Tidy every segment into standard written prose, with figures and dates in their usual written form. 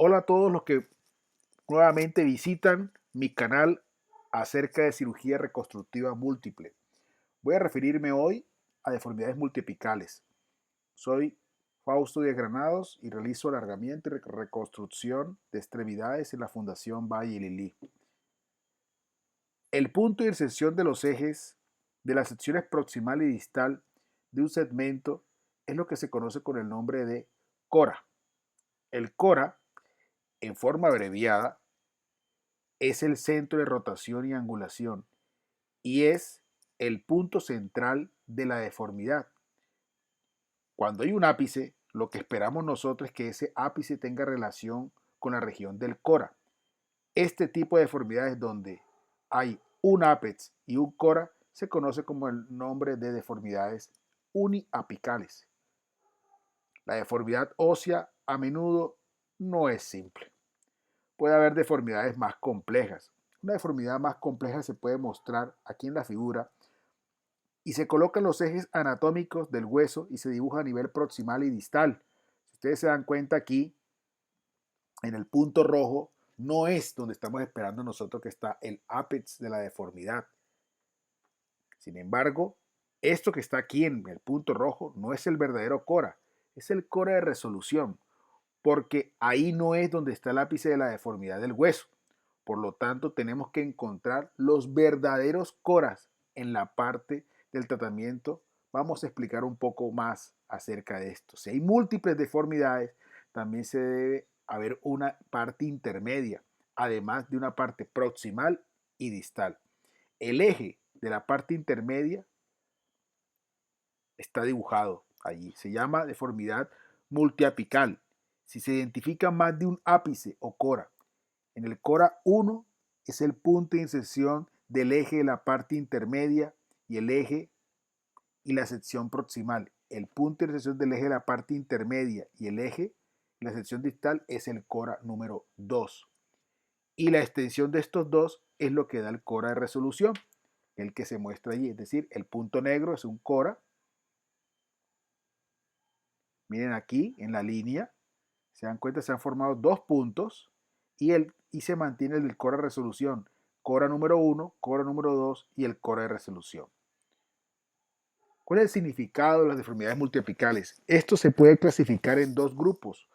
Hola a todos los que nuevamente visitan mi canal acerca de cirugía reconstructiva múltiple. Voy a referirme hoy a deformidades multiapicales. Soy Fausto Díaz Granados y realizo alargamiento y reconstrucción de extremidades en la Fundación Valle Lilí. El punto de intersección de los ejes de las secciones proximal y distal de un segmento es lo que se conoce con el nombre de cora. El cora, en forma abreviada, es el centro de rotación y angulación y es el punto central de la deformidad. Cuando hay un ápice, lo que esperamos nosotros es que ese ápice tenga relación con la región del cora. Este tipo de deformidades donde hay un ápex y un cora se conoce como el nombre de deformidades uniapicales. La deformidad ósea a menudo no es simple. Puede haber deformidades más complejas. Una deformidad más compleja se puede mostrar aquí en la figura y se colocan los ejes anatómicos del hueso y se dibuja a nivel proximal y distal. Si ustedes se dan cuenta aquí, en el punto rojo, no es donde estamos esperando nosotros que está el ápex de la deformidad. Sin embargo, esto que está aquí en el punto rojo no es el verdadero cora, es el cora de resolución, porque ahí no es donde está el ápice de la deformidad del hueso. Por lo tanto, tenemos que encontrar los verdaderos coras en la parte del tratamiento. Vamos a explicar un poco más acerca de esto. Si hay múltiples deformidades, también se debe haber una parte intermedia, además de una parte proximal y distal. El eje de la parte intermedia está dibujado allí. Se llama deformidad multiapical. Si se identifica más de un ápice o cora, en el cora 1 es el punto de inserción del eje de la parte intermedia y el eje y la sección proximal. El punto de inserción del eje de la parte intermedia y el eje y la sección distal es el cora número 2. Y la extensión de estos dos es lo que da el cora de resolución, el que se muestra allí. Es decir, el punto negro es un cora. Miren aquí en la línea, se dan cuenta, se han formado dos puntos y se mantiene el cora de resolución. Cora número 1, cora número 2 y el cora de resolución. ¿Cuál es el significado de las deformidades multiapicales? Esto se puede clasificar en dos grupos,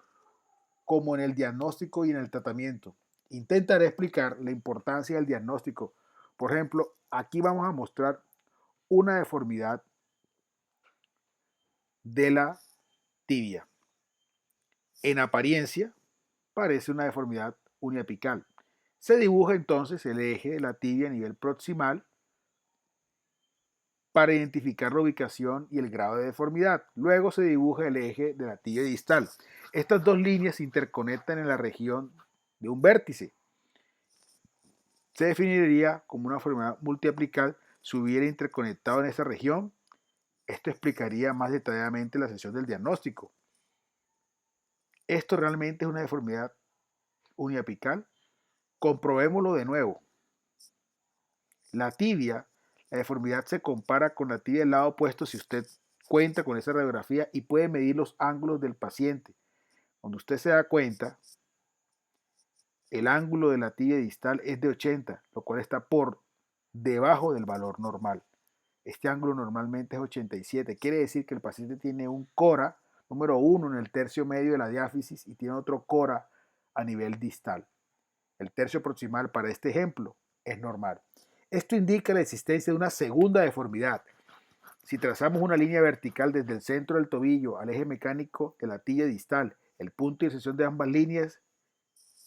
como en el diagnóstico y en el tratamiento. Intentaré explicar la importancia del diagnóstico. Por ejemplo, aquí vamos a mostrar una deformidad de la tibia. En apariencia, parece una deformidad uniapical. Se dibuja entonces el eje de la tibia a nivel proximal para identificar la ubicación y el grado de deformidad. Luego se dibuja el eje de la tibia distal. Estas dos líneas se interconectan en la región de un vértice. Se definiría como una deformidad multiapical si hubiera interconectado en esa región. Esto explicaría más detalladamente la sesión del diagnóstico. ¿Esto realmente es una deformidad uniapical? Comprobémoslo de nuevo. La tibia, la deformidad se compara con la tibia del lado opuesto si usted cuenta con esa radiografía y puede medir los ángulos del paciente. Cuando usted se da cuenta, el ángulo de la tibia distal es de 80, lo cual está por debajo del valor normal. Este ángulo normalmente es 87. Quiere decir que el paciente tiene un cora número 1 en el tercio medio de la diáfisis y tiene otro cora a nivel distal. El tercio proximal para este ejemplo es normal. Esto indica la existencia de una segunda deformidad. Si trazamos una línea vertical desde el centro del tobillo al eje mecánico de la tibia distal, el punto de intersección de ambas líneas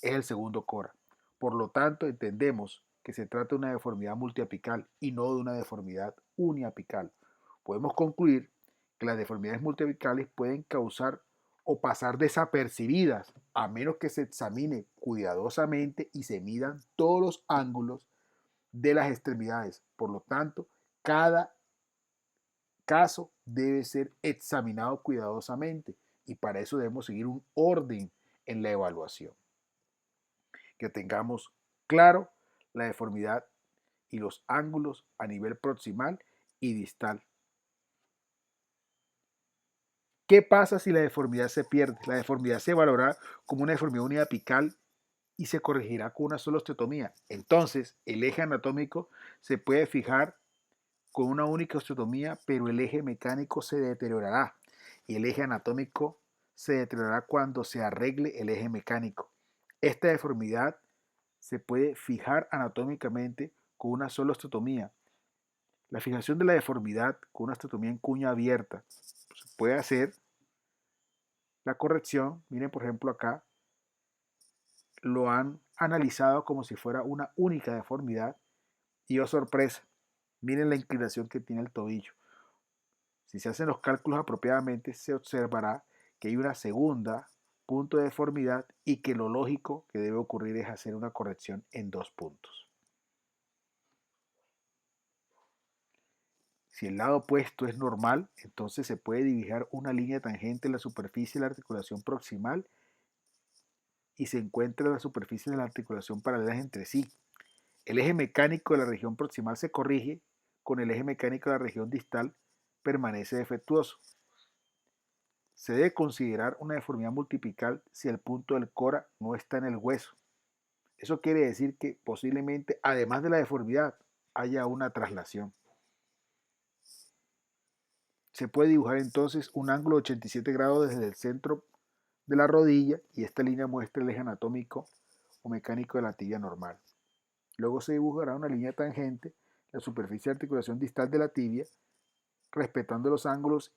es el segundo cora. Por lo tanto, entendemos que se trata de una deformidad multiapical y no de una deformidad uniapical. Podemos concluir que las deformidades multiapicales pueden causar o pasar desapercibidas a menos que se examine cuidadosamente y se midan todos los ángulos de las extremidades. Por lo tanto, cada caso debe ser examinado cuidadosamente y para eso debemos seguir un orden en la evaluación. Que tengamos claro la deformidad y los ángulos a nivel proximal y distal. ¿Qué pasa si la deformidad se pierde? La deformidad se valorará como una deformidad uniapical y se corregirá con una sola osteotomía. Entonces, el eje anatómico se puede fijar con una única osteotomía, pero el eje mecánico se deteriorará y el eje anatómico se deteriorará cuando se arregle el eje mecánico. Esta deformidad se puede fijar anatómicamente con una sola osteotomía. La fijación de la deformidad con una osteotomía en cuña abierta se puede hacer la corrección. Miren, por ejemplo, acá lo han analizado como si fuera una única deformidad y, oh sorpresa, miren la inclinación que tiene el tobillo. Si se hacen los cálculos apropiadamente, se observará que hay una segunda punto de deformidad y que lo lógico que debe ocurrir es hacer una corrección en 2 puntos. Si el lado opuesto es normal, entonces se puede dibujar una línea tangente en la superficie de la articulación proximal y se encuentra la superficie de la articulación paralelas entre sí. El eje mecánico de la región proximal se corrige con el eje mecánico de la región distal permanece defectuoso. Se debe considerar una deformidad multipical si el punto del cora no está en el hueso. Eso quiere decir que posiblemente, además de la deformidad, haya una traslación. Se puede dibujar entonces un ángulo de 87 grados desde el centro de la rodilla y esta línea muestra el eje anatómico o mecánico de la tibia normal. Luego se dibujará una línea tangente, la superficie de articulación distal de la tibia, respetando los ángulos.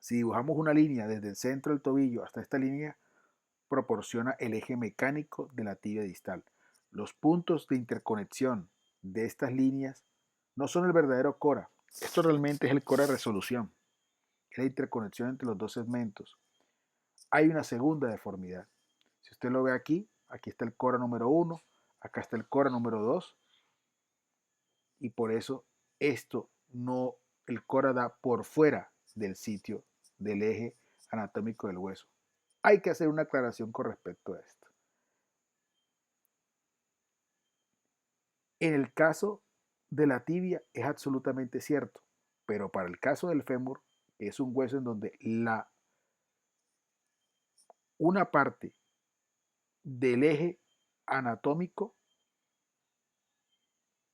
Si dibujamos una línea desde el centro del tobillo hasta esta línea, proporciona el eje mecánico de la tibia distal. Los puntos de interconexión de estas líneas no son el verdadero cora. Esto realmente es el cora de resolución, es la interconexión entre los dos segmentos. Hay una segunda deformidad. Si usted lo ve aquí, aquí está el cora número 1, acá está el cora número 2 y por eso esto no, el cora da por fuera del sitio del eje anatómico del hueso. Hay que hacer una aclaración con respecto a esto. En el caso de la tibia es absolutamente cierto, pero para el caso del fémur es un hueso en donde una parte del eje anatómico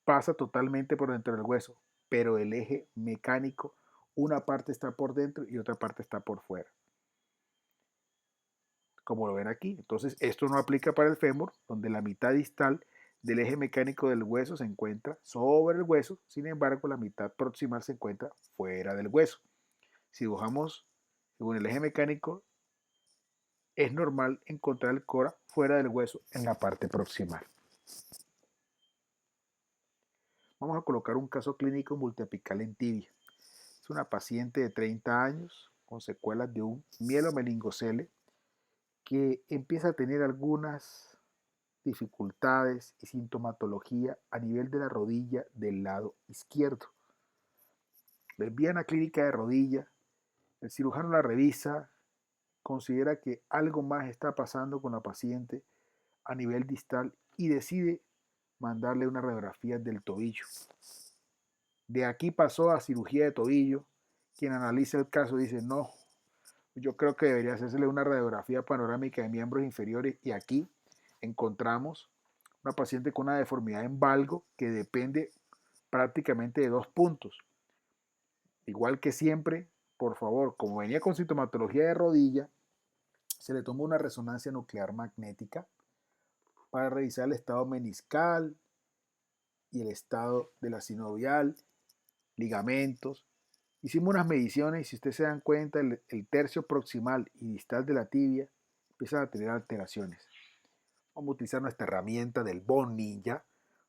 pasa totalmente por dentro del hueso, pero el eje mecánico, una parte está por dentro y otra parte está por fuera. Como lo ven aquí. Entonces, esto no aplica para el fémur, donde la mitad distal del eje mecánico del hueso se encuentra sobre el hueso, sin embargo, la mitad proximal se encuentra fuera del hueso. Si dibujamos según el eje mecánico, es normal encontrar el cora fuera del hueso en la parte proximal. Vamos a colocar un caso clínico multiapical en tibia. Es una paciente de 30 años con secuelas de un mielomeningocele que empieza a tener algunas dificultades y sintomatología a nivel de la rodilla del lado izquierdo. Le envían a clínica de rodilla, el cirujano la revisa, considera que algo más está pasando con la paciente a nivel distal y decide mandarle una radiografía del tobillo. De aquí pasó a cirugía de tobillo. Quien analiza el caso dice, no, yo creo que debería hacérsele una radiografía panorámica de miembros inferiores y aquí encontramos una paciente con una deformidad en valgo que depende prácticamente de 2 puntos. Igual que siempre, por favor, como venía con sintomatología de rodilla, se le tomó una resonancia nuclear magnética para revisar el estado meniscal y el estado de la sinovial, ligamentos. Hicimos unas mediciones y si ustedes se dan cuenta, el tercio proximal y distal de la tibia empiezan a tener alteraciones. Vamos a utilizar nuestra herramienta del Bone Ninja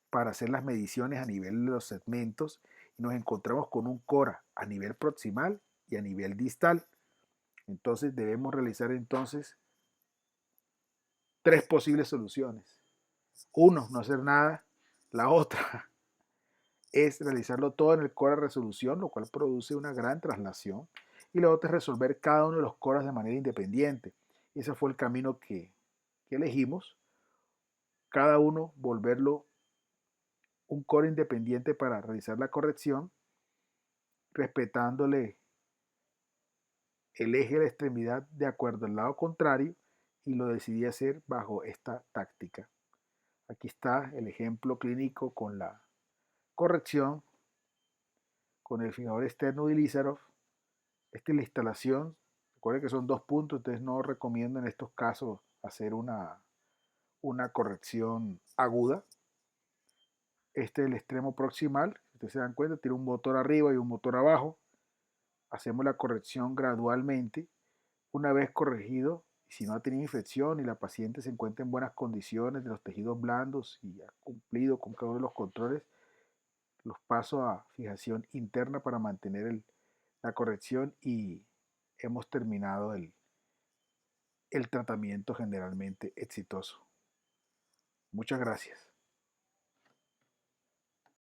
para hacer las mediciones a nivel de los segmentos y nos encontramos con un cora a nivel proximal y a nivel distal. Entonces debemos realizar entonces 3 posibles soluciones. Uno, no hacer nada. La otra es realizarlo todo en el cora resolución, lo cual produce una gran traslación. Y la otra es resolver cada uno de los coras de manera independiente. Ese fue el camino que elegimos. Cada uno volverlo un cora independiente para realizar la corrección, respetándole el eje de la extremidad de acuerdo al lado contrario y lo decidí hacer bajo esta táctica. Aquí está el ejemplo clínico con la corrección con el fijador externo de Ilizarov. Esta es la instalación. Recuerden que son 2 puntos, entonces no recomiendo en estos casos hacer una corrección aguda. Este es el extremo proximal. Si ustedes se dan cuenta, tiene un motor arriba y un motor abajo. Hacemos la corrección gradualmente. Una vez corregido, y si no ha tenido infección y la paciente se encuentra en buenas condiciones de los tejidos blandos y ha cumplido con cada uno de los controles, los paso a fijación interna para mantener la corrección y hemos terminado el tratamiento generalmente exitoso. Muchas gracias.